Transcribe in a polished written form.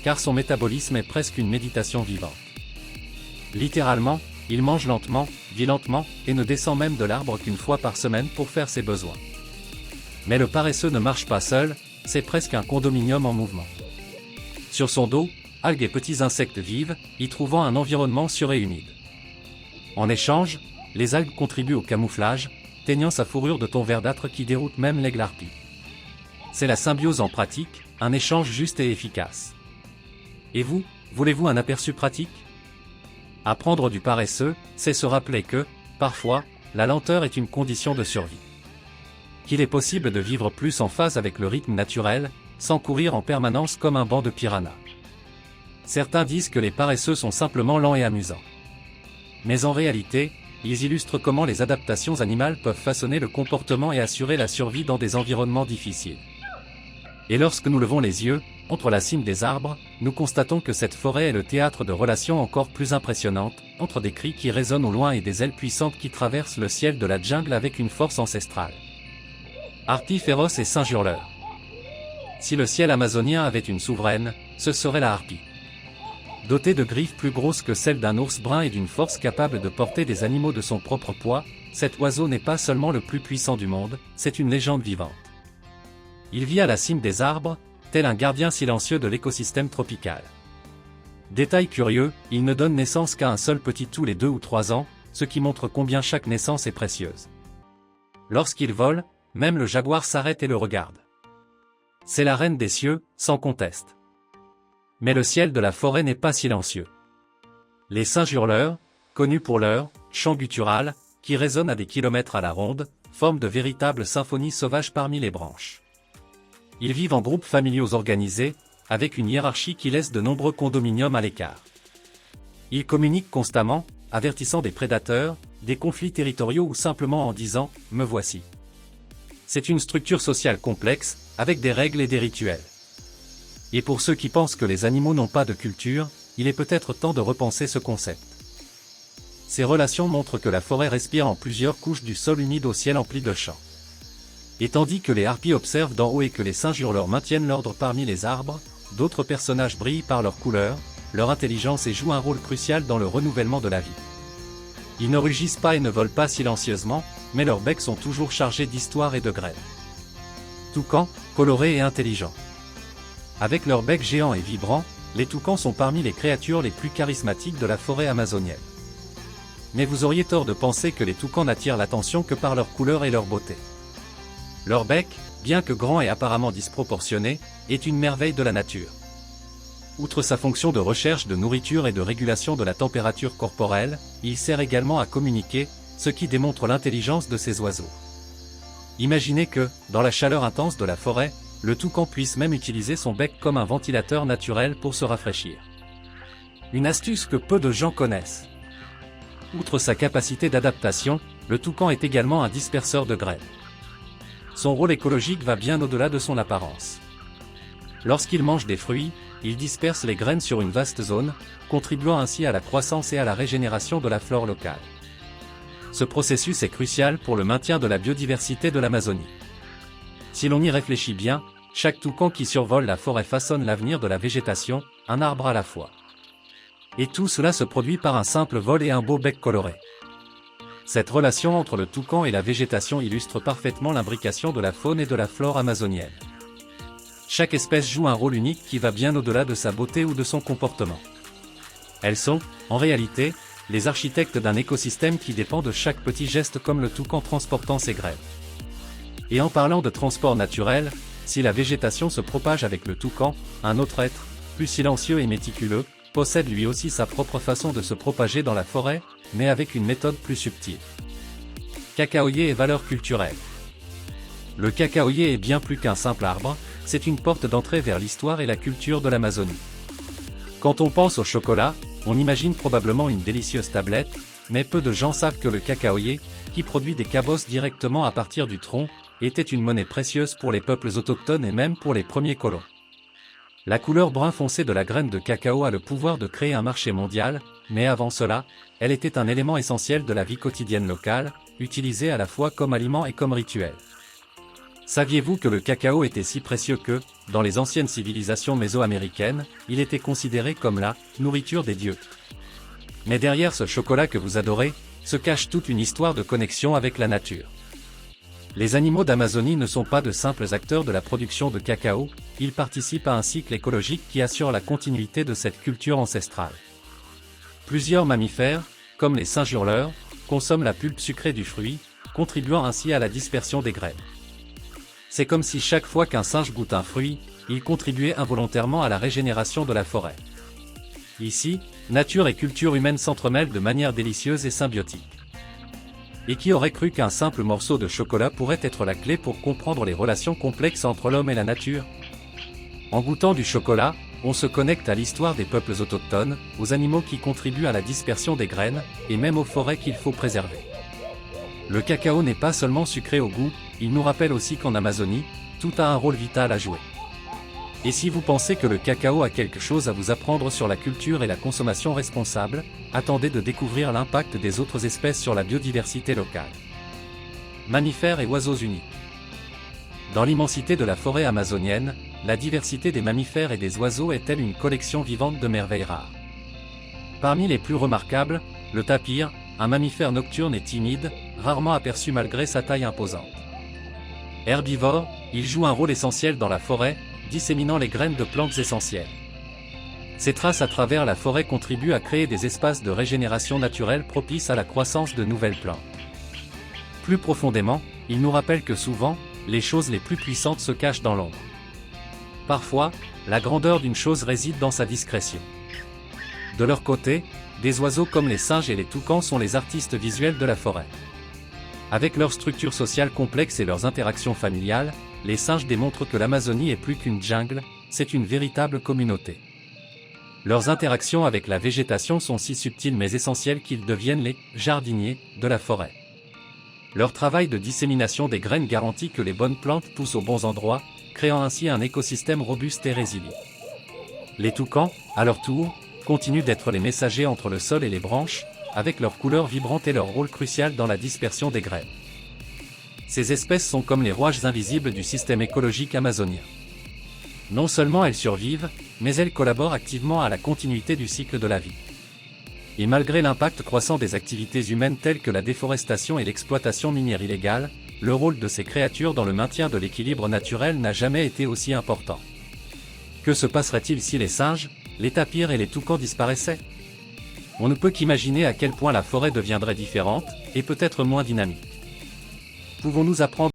car son métabolisme est presque une méditation vivante. Littéralement, il mange lentement, vit lentement, et ne descend même de l'arbre qu'une fois par semaine pour faire ses besoins. Mais le paresseux ne marche pas seul, c'est presque un condominium en mouvement. Sur son dos, algues et petits insectes vivent, y trouvant un environnement sûr et humide. En échange, les algues contribuent au camouflage, teignant sa fourrure de ton verdâtre qui déroute même l'aigle harpie. C'est la symbiose en pratique, un échange juste et efficace. Et vous, voulez-vous un aperçu pratique? Apprendre du paresseux, c'est se rappeler que, parfois, la lenteur est une condition de survie. Qu'il est possible de vivre plus en phase avec le rythme naturel, sans courir en permanence comme un banc de piranhas. Certains disent que les paresseux sont simplement lents et amusants. Mais en réalité, ils illustrent comment les adaptations animales peuvent façonner le comportement et assurer la survie dans des environnements difficiles. Et lorsque nous levons les yeux, entre la cime des arbres, nous constatons que cette forêt est le théâtre de relations encore plus impressionnantes, entre des cris qui résonnent au loin et des ailes puissantes qui traversent le ciel de la jungle avec une force ancestrale. Harpie féroce et singe hurleur. Si le ciel amazonien avait une souveraine, ce serait la harpie. Dotée de griffes plus grosses que celles d'un ours brun et d'une force capable de porter des animaux de son propre poids, cet oiseau n'est pas seulement le plus puissant du monde, c'est une légende vivante. Il vit à la cime des arbres, tel un gardien silencieux de l'écosystème tropical. Détail curieux, il ne donne naissance qu'à un seul petit tous les 2 ou 3 ans, ce qui montre combien chaque naissance est précieuse. Lorsqu'il vole, même le jaguar s'arrête et le regarde. C'est la reine des cieux, sans conteste. Mais le ciel de la forêt n'est pas silencieux. Les singes hurleurs, connus pour leur chant guttural, qui résonne à des kilomètres à la ronde, forment de véritables symphonies sauvages parmi les branches. Ils vivent en groupes familiaux organisés, avec une hiérarchie qui laisse de nombreux condominiums à l'écart. Ils communiquent constamment, avertissant des prédateurs, des conflits territoriaux ou simplement en disant « me voici ». C'est une structure sociale complexe, avec des règles et des rituels. Et pour ceux qui pensent que les animaux n'ont pas de culture, il est peut-être temps de repenser ce concept. Ces relations montrent que la forêt respire en plusieurs couches du sol humide au ciel empli de chants. Et tandis que les harpies observent d'en haut et que les singes hurleurs maintiennent l'ordre parmi les arbres, d'autres personnages brillent par leur couleur, leur intelligence et jouent un rôle crucial dans le renouvellement de la vie. Ils ne rugissent pas et ne volent pas silencieusement, mais leurs becs sont toujours chargés d'histoire et de graines. Toucans, colorés et intelligents. Avec leurs becs géants et vibrants, les toucans sont parmi les créatures les plus charismatiques de la forêt amazonienne. Mais vous auriez tort de penser que les toucans n'attirent l'attention que par leur couleur et leur beauté. Leur bec, bien que grand et apparemment disproportionné, est une merveille de la nature. Outre sa fonction de recherche de nourriture et de régulation de la température corporelle, il sert également à communiquer, ce qui démontre l'intelligence de ces oiseaux. Imaginez que, dans la chaleur intense de la forêt, le toucan puisse même utiliser son bec comme un ventilateur naturel pour se rafraîchir. Une astuce que peu de gens connaissent. Outre sa capacité d'adaptation, le toucan est également un disperseur de graines. Son rôle écologique va bien au-delà de son apparence. Lorsqu'il mange des fruits, il disperse les graines sur une vaste zone, contribuant ainsi à la croissance et à la régénération de la flore locale. Ce processus est crucial pour le maintien de la biodiversité de l'Amazonie. Si l'on y réfléchit bien, chaque toucan qui survole la forêt façonne l'avenir de la végétation, un arbre à la fois. Et tout cela se produit par un simple vol et un beau bec coloré. Cette relation entre le toucan et la végétation illustre parfaitement l'imbrication de la faune et de la flore amazonienne. Chaque espèce joue un rôle unique qui va bien au-delà de sa beauté ou de son comportement. Elles sont, en réalité, les architectes d'un écosystème qui dépend de chaque petit geste comme le toucan transportant ses graines. Et en parlant de transport naturel, si la végétation se propage avec le toucan, un autre être, plus silencieux et méticuleux, possède lui aussi sa propre façon de se propager dans la forêt, mais avec une méthode plus subtile. Cacaoyer et valeurs culturelles. Le cacaoyer est bien plus qu'un simple arbre, c'est une porte d'entrée vers l'histoire et la culture de l'Amazonie. Quand on pense au chocolat, on imagine probablement une délicieuse tablette, mais peu de gens savent que le cacaoyer, qui produit des cabosses directement à partir du tronc, était une monnaie précieuse pour les peuples autochtones et même pour les premiers colons. La couleur brun foncé de la graine de cacao a le pouvoir de créer un marché mondial, mais avant cela, elle était un élément essentiel de la vie quotidienne locale, utilisée à la fois comme aliment et comme rituel. Saviez-vous que le cacao était si précieux que, dans les anciennes civilisations mésoaméricaines, il était considéré comme la nourriture des dieux? Mais derrière ce chocolat que vous adorez, se cache toute une histoire de connexion avec la nature. Les animaux d'Amazonie ne sont pas de simples acteurs de la production de cacao, ils participent à un cycle écologique qui assure la continuité de cette culture ancestrale. Plusieurs mammifères, comme les singes hurleurs, consomment la pulpe sucrée du fruit, contribuant ainsi à la dispersion des graines. C'est comme si chaque fois qu'un singe goûte un fruit, il contribuait involontairement à la régénération de la forêt. Ici, nature et culture humaine s'entremêlent de manière délicieuse et symbiotique. Et qui aurait cru qu'un simple morceau de chocolat pourrait être la clé pour comprendre les relations complexes entre l'homme et la nature? En goûtant du chocolat, on se connecte à l'histoire des peuples autochtones, aux animaux qui contribuent à la dispersion des graines, et même aux forêts qu'il faut préserver. Le cacao n'est pas seulement sucré au goût, il nous rappelle aussi qu'en Amazonie, tout a un rôle vital à jouer. Et si vous pensez que le cacao a quelque chose à vous apprendre sur la culture et la consommation responsable, attendez de découvrir l'impact des autres espèces sur la biodiversité locale. Mammifères et oiseaux uniques. Dans l'immensité de la forêt amazonienne, la diversité des mammifères et des oiseaux est telle une collection vivante de merveilles rares. Parmi les plus remarquables, le tapir, un mammifère nocturne et timide, rarement aperçu malgré sa taille imposante. Herbivore, il joue un rôle essentiel dans la forêt, disséminant les graines de plantes essentielles. Ses traces à travers la forêt contribuent à créer des espaces de régénération naturelle propices à la croissance de nouvelles plantes. Plus profondément, il nous rappelle que souvent, les choses les plus puissantes se cachent dans l'ombre. Parfois, la grandeur d'une chose réside dans sa discrétion. De leur côté, des oiseaux comme les singes et les toucans sont les artistes visuels de la forêt. Avec leur structure sociale complexe et leurs interactions familiales, les singes démontrent que l'Amazonie est plus qu'une jungle, c'est une véritable communauté. Leurs interactions avec la végétation sont si subtiles mais essentielles qu'ils deviennent les jardiniers de la forêt. Leur travail de dissémination des graines garantit que les bonnes plantes poussent aux bons endroits, créant ainsi un écosystème robuste et résilient. Les toucans, à leur tour, continuent d'être les messagers entre le sol et les branches, avec leurs couleurs vibrantes et leur rôle crucial dans la dispersion des graines. Ces espèces sont comme les rouages invisibles du système écologique amazonien. Non seulement elles survivent, mais elles collaborent activement à la continuité du cycle de la vie. Et malgré l'impact croissant des activités humaines telles que la déforestation et l'exploitation minière illégale, le rôle de ces créatures dans le maintien de l'équilibre naturel n'a jamais été aussi important. Que se passerait-il si les singes, les tapirs et les toucans disparaissaient? On ne peut qu'imaginer à quel point la forêt deviendrait différente, et peut-être moins dynamique. Pouvons-nous apprendre